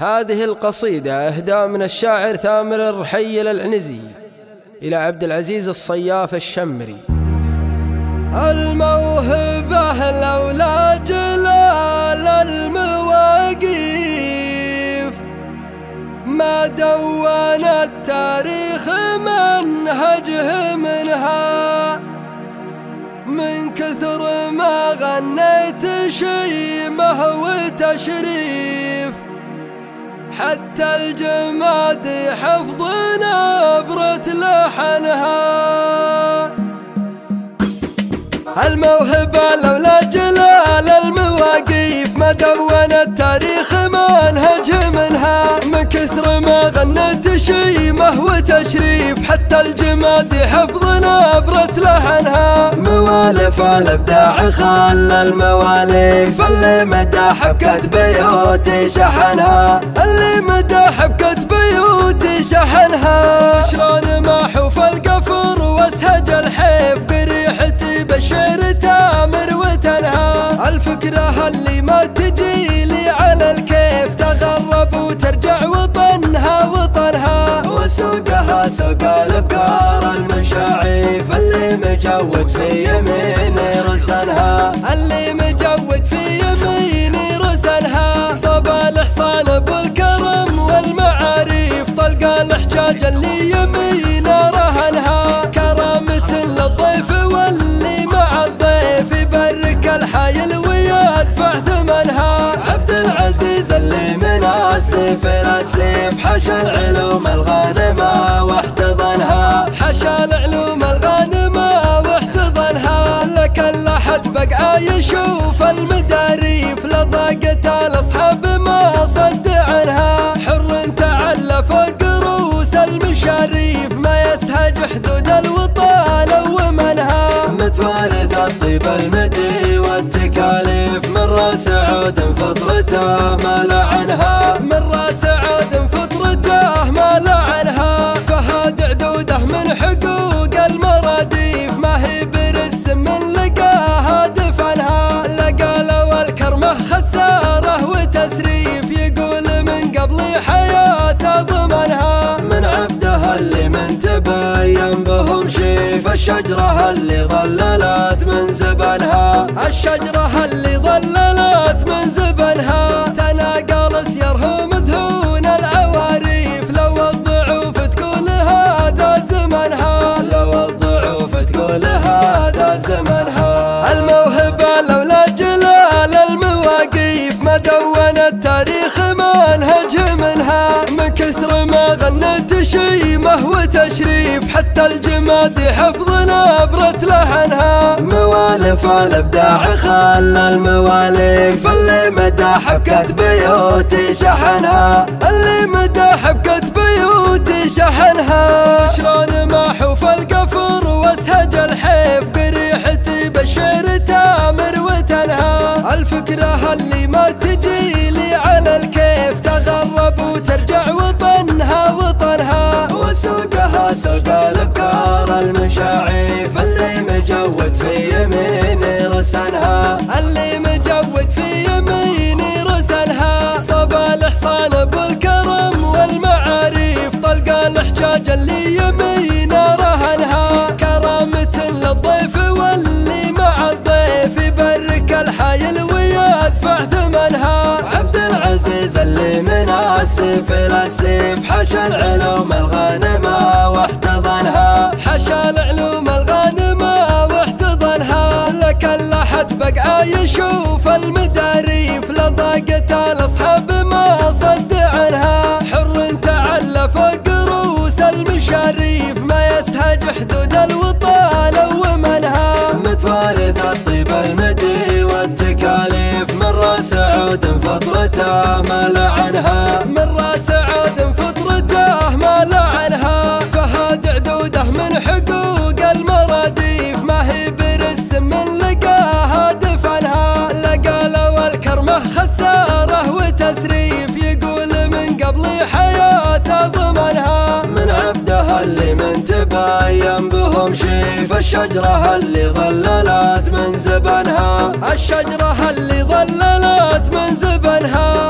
هذه القصيدة إهداء من الشاعر ثامر الرحيل العنزي إلى عبد العزيز الصياف الشمري. الموهبة لولا جلال المواقيف ما دون التاريخ منهجه منها، من كثر ما غنيت شيمة وتشريف حتى الجماد حفظ نبرة لحنها. الموهبة لولا جلال المواقيف ما دون التاريخ منهجه منها، من كثر ما غنيت شيمة وتشريف حتى الجماد حفظ نبرة لحنها. موالف الابداع خلى المواليف اللي مداح بكت بيوتي شحنها، اللي مداح بكت بيوتي شحنها. شلون ما حوف القفر واسهج الحيف بريحتي بالشعر تامر وتنهى. الفكرة اللي ما تجي لي على الكيف تغرب وترجع وطنها وطنها، وسوقها سوق الابكار المشاعيف اللي مجود في يميني رسنها، اللي مجود في يميني رسنها. صب الحصان بالكرم والمعاريف طلق الحجاج اللي يمينه رهنها، كرامة للضيف واللي مع الضيف يبرك الحايل ويدفع ثمنها. عبد العزيز اللي من السيف الى السيف حشى العلوم الغانمة واحتضنها، حشى العلوم الغانمة واحتضنها. لكن لا حد بقى يشوف المداريف لضاقت الاصحاب ما صد عنها. حر تعلى فوق رؤوس المشاريف ما يسهج حدود الوطال ومنها، متوارث الطيب المدي والتكاليف من راس عود فطرته ما لعنها، من راس عود فطرته ما لعنها. فهاد عدوده من حقوق المراديف ما هي برس من لقاها دفنها. لقى لو الكرمه خساره وتسريف يقول من قبل حياته ضمنها. من عبدها اللي من تبين بهم شيف الشجرة اللي ظللت من زبنها، الشجرة اللي ظللت من زبنها. تناقل سيرهم ذهون العواريف لو الضعوف تقول هذا زمنها، لو الضعوف تقول هذا زمنها. الموهبة لولا جلال المواقيف ما دون التاريخ منهجه منها، من كثر ما غنيت شيمة وتشريف حتى الجماد حفظ نبرة لحنها. موالف الابداع خلى المواليف اللي مداح بكت بيوتي شحنها، اللي مداح بكت بيوتي شحنها. شلون ما حوف القفر واسهج الحيف بريحتي بالشعر تامر وتنهى. الفكرة اللي ما تجي لي على الكيف تغرب وترجع وطنها وطنها، وسوقها سوق الابكار المشاعيف اللي مجود في يميني رسنها، اللي مجود في يميني رسنها. صب الحصان بالكرم والمعاريف طلق الحجاج اللي يمينه رهنها، كرامة للضيف واللي مع الضيف يبرك الحايل ويدفع ثمنها. عبد العزيز اللي من السيف الى السيف حشى العلوم الغانمة واحتضنها، حشى العلوم الغانمة واحتضنها. لكن لا حد بقى يشوف المداريف لضاقت الاصحاب ما صد عنها. حر تعلى فوق رؤوس المشاريف ما يسهج حدود الوطال ومنها، متوارث الطيب المدي والتكاليف من راس عود فطرته ما لعنها، من راس عود فطرته ما لعنها. فهاد عدوده من حقوق المراديف ما هي برس من لقاها دفنها. لقى لو الكرمه خساره وتسريف يقول من قبل حياته ضمنها. من عبدها اللي من تبين بهم شيف الشجرة اللي ظللت من زبنها، الشجرة اللي ظللت من زبنها.